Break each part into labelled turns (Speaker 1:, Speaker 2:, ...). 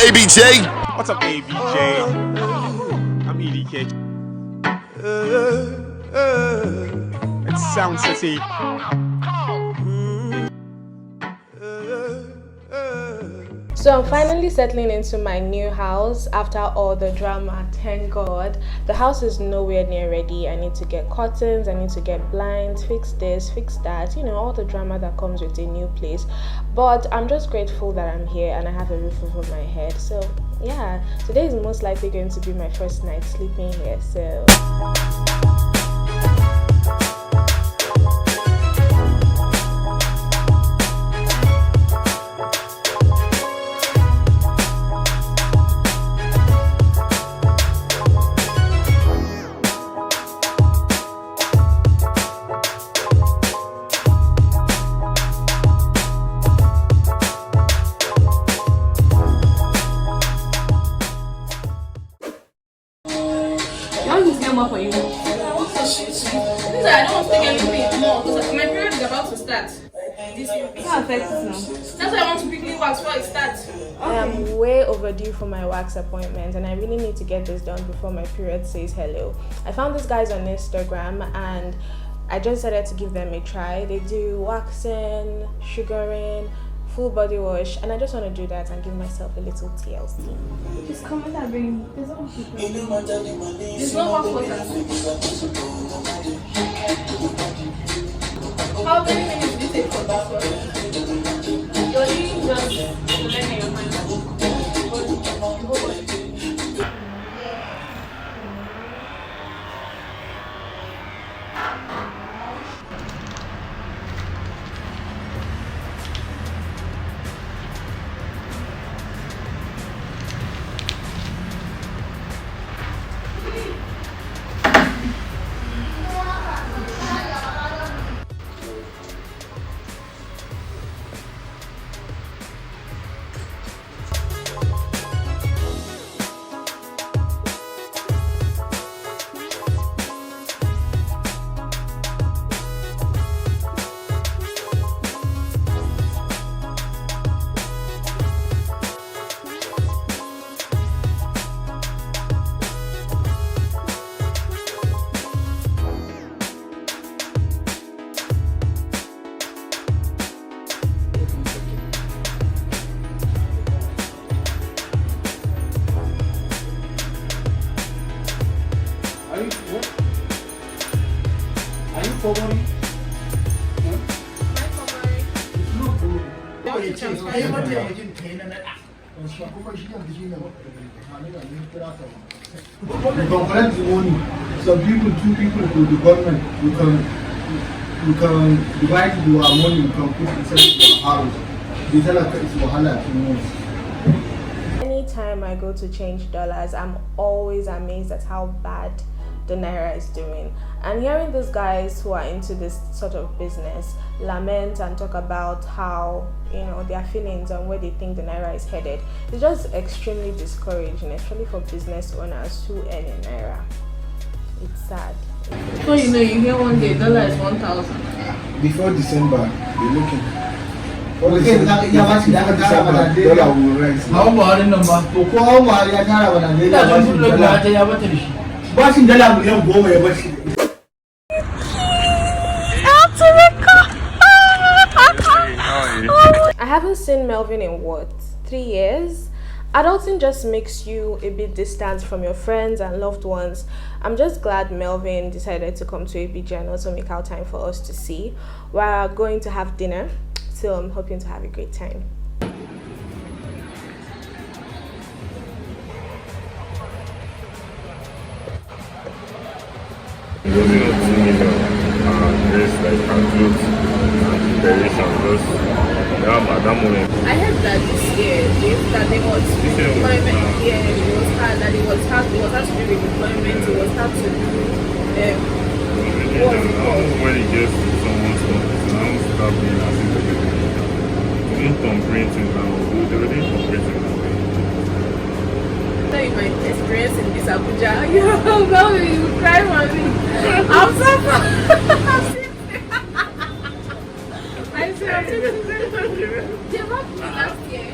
Speaker 1: ABJ.
Speaker 2: What's up, ABJ? I'm EDK. It's Sound City.
Speaker 3: So I'm finally settling into my new house after all the drama, thank God. The house is nowhere near ready. I need to get curtains, I need to get blinds, fix this, fix that, you know, all the drama that comes with a new place. But I'm just grateful that I'm here and I have a roof over my head. So yeah, today is most likely going to be my first night sleeping here. So
Speaker 4: for you. I don't think anything more because my period is about to start. How affects it now? That's why I want to quickly wax before it starts.
Speaker 3: I am way overdue for my wax appointment and I really need to get this done before my period says hello. I found these guys on Instagram and I just decided to give them a try. They do waxing, sugaring, full body wash, and I just want to do that and give myself a little TLC.
Speaker 4: Just come with that ring. There's no people. There's no hot water. How many minutes do you take for this one? You're doing just learning your mind.
Speaker 5: You can collect the money. Some people, 2 people to the government, you can divide your money, you can put inside your house. They tell us it's wahala 2 months.
Speaker 3: Anytime I go to change dollars, I'm always amazed at how bad the Naira is doing. And hearing these guys who are into this sort of business lament and talk about how, you know, their feelings and where they think the Naira is headed, it's just extremely discouraging, especially for business owners who earn in Naira. It's sad.
Speaker 4: So you know, you hear one day dollar is 1,000.
Speaker 5: Before December, you're looking.
Speaker 6: Dollar
Speaker 5: will rise.
Speaker 6: How about the number? To call my Washing dollar will go away.
Speaker 3: I haven't seen Melvin in what, 3 years? Adulting just makes you a bit distant from your friends and loved ones. I'm just glad Melvin decided to come to Abuja and also make out time for us to see. We're going to have dinner, so I'm hoping to have a great time.
Speaker 4: I heard that this year that there was employment. Yeah, it was hard. That it was hard to do with employment. It was hard to do. What was it called?
Speaker 7: When it gets to someone's office, now start being as if they're doing comparating now. They're already comparating now.
Speaker 4: Tell you my experience in this Abuja. You know, you cry for me. I'm so proud. Last year.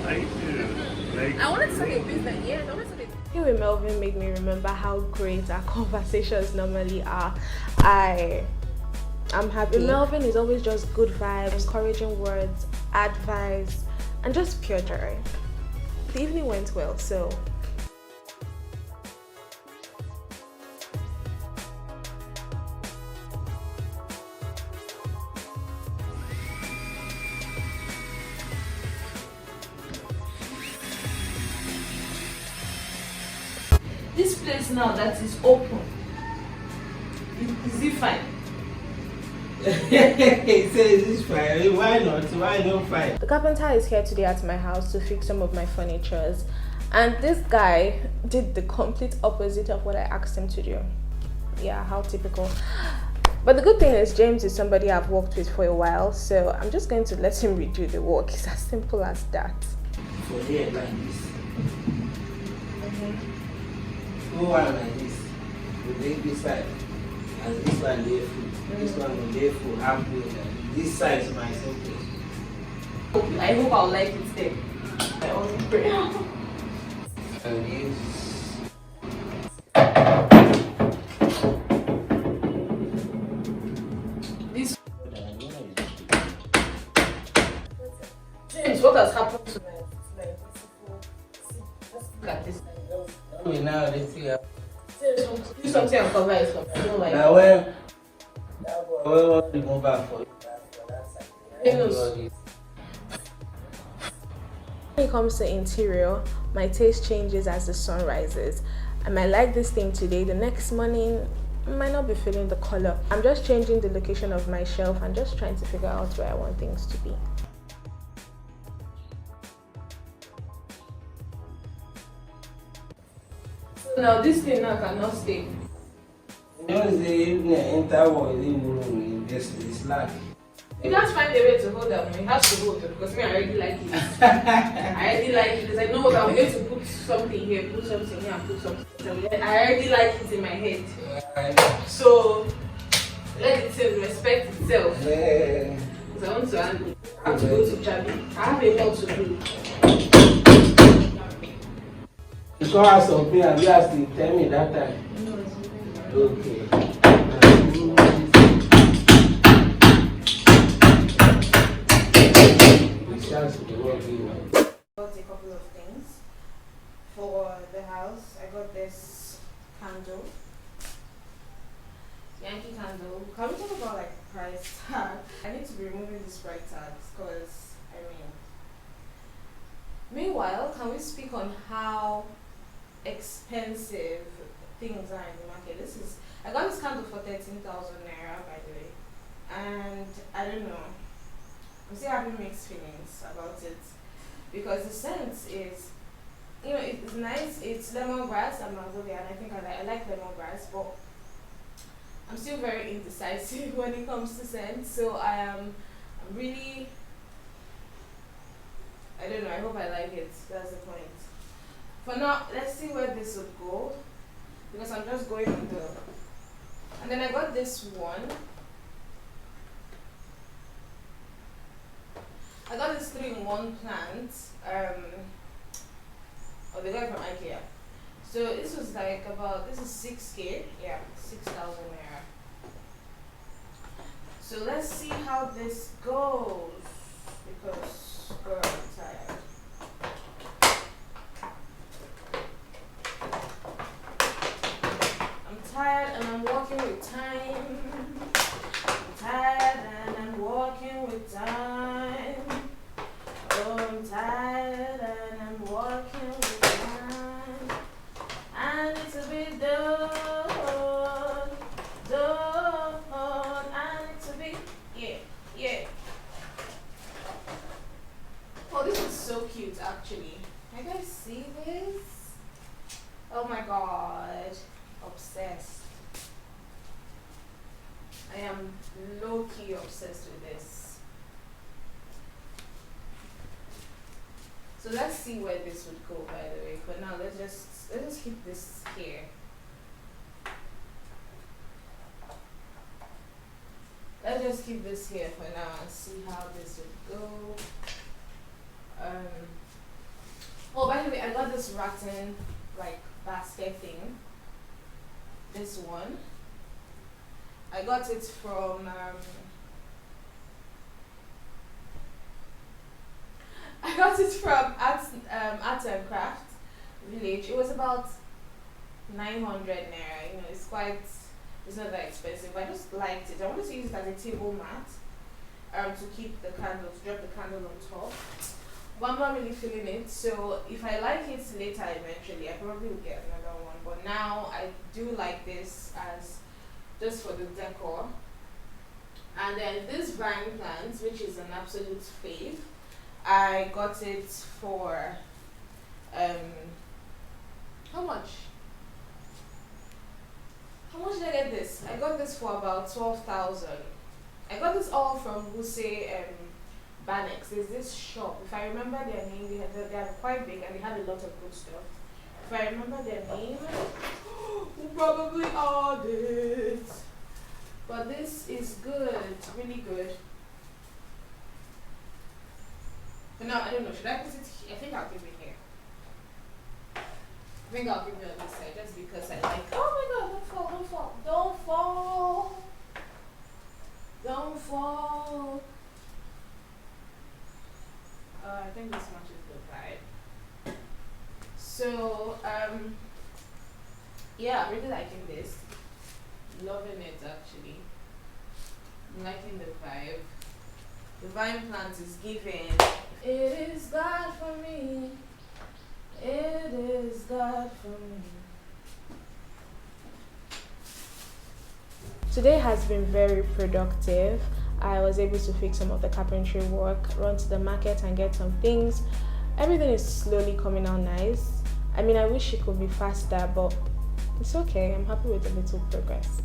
Speaker 7: Like
Speaker 4: I wanted to start a business. Yes, I wanted to start a
Speaker 3: Here with Melvin made me remember how great our conversations normally are. I'm happy. Melvin is always just good vibes, encouraging words, advice, and just pure joy. The evening went well, so
Speaker 4: this place now that is open. Is it fine?
Speaker 1: He says it's fine. Why not? Why not fine?
Speaker 3: the carpenter is here today at my house to fix some of my furnitures, and this guy did the complete opposite of what I asked him to do. Yeah, how typical. But the good thing is James is somebody I've worked with for a while, so I'm just going to let him redo the work. It's as simple as that.
Speaker 1: For here like this. Go on like this. You make this side. And this one lay full. This one will lay full halfway. This side is my simple.
Speaker 4: I hope I'll like it there. I only pray.
Speaker 1: And use
Speaker 4: This James, what has happened to my beautiful? Let's look at this.
Speaker 1: we now let's see.
Speaker 4: Do something and cover it up. I don't like
Speaker 1: Now where the mobile for that side.
Speaker 4: Yes.
Speaker 3: When it comes to interior, my taste changes as the sun rises. I might like this thing today, the next morning I might not be feeling the color. I'm just changing the location of my shelf and just trying to figure out where I want things to be.
Speaker 4: So now this thing now cannot stay.
Speaker 1: Once they enter war, they move it's slack.
Speaker 4: You can't find a way to hold that one. It has to hold it because me, I already like it. I already like it because I know I'm going to put something here, put something here, and put something here. I already like it in my head. So let it respect itself.
Speaker 1: Yeah.
Speaker 4: Because I want to handle it. I have to go to Chabi. I have a lot to do.
Speaker 1: You can't have something and you have to tell me that time. Okay.
Speaker 3: Bought a couple of things for the house. I got this candle, Yankee candle. Can we talk about like price tag? I need to be removing these price tags because meanwhile, can we speak on how expensive things are in the market? I got this candle for 13,000 naira, by the way, and I don't know. I'm still having mixed feelings about it because the scent is, it's nice. It's lemongrass and magnolia, and I think I like lemongrass, but I'm still very indecisive when it comes to scent. So I'm really, I don't know. I hope I like it. That's the point. For now, let's see where this would go because I'm just going on and then I got this one. I got this 3-in-1 plant. They got it from IKEA. So this was like this is 6K. Yeah, 6,000 naira. So let's see how this goes because girl, I'm tired. I'm tired and I'm walking with time. I'm tired and I'm walking with time. Oh, I'm tired and I'm walking with time. I need to be done. I need to be, yeah. Oh, this is so cute actually. Can you guys see this? Oh my god. Obsessed. I am low-key obsessed with this. So let's see where this would go, by the way. But now let's just keep this here. Let's just keep this here for now and see how this would go. Oh, by the way, I got this rattan like basket thing. This one. I got it from Art and Craft Village. It was about 900 naira. You know, it's not that expensive. I just liked it. I wanted to use it as a table mat to keep the candles, drop the candle on top. But I'm not really feeling it. So if I like it later eventually, I probably will get another one. But now I do like this as just for the decor. And then this vine plant, which is an absolute fave, I got it for how much? How much did I get this? I got this for about 12,000. I got this all from Wuse Banex. There's this shop. If I remember their name, they are quite big and they had a lot of good stuff. If I remember their name, we'll probably order it. But this is good, really good. But no, I don't know. Should I put it here? I think I'll give it here. I think I'll give it on this side just because I like. Oh my God! Don't fall! Don't fall! Don't fall! Don't fall! I think this matches the vibe. So yeah, I'm really liking this. Loving it actually. I'm liking the vibe. The vine plant is giving. It is God for me. It is God for me. Today has been very productive. I was able to fix some of the carpentry work, run to the market and get some things. Everything is slowly coming out nice. I mean, I wish it could be faster, but it's okay. I'm happy with the little progress.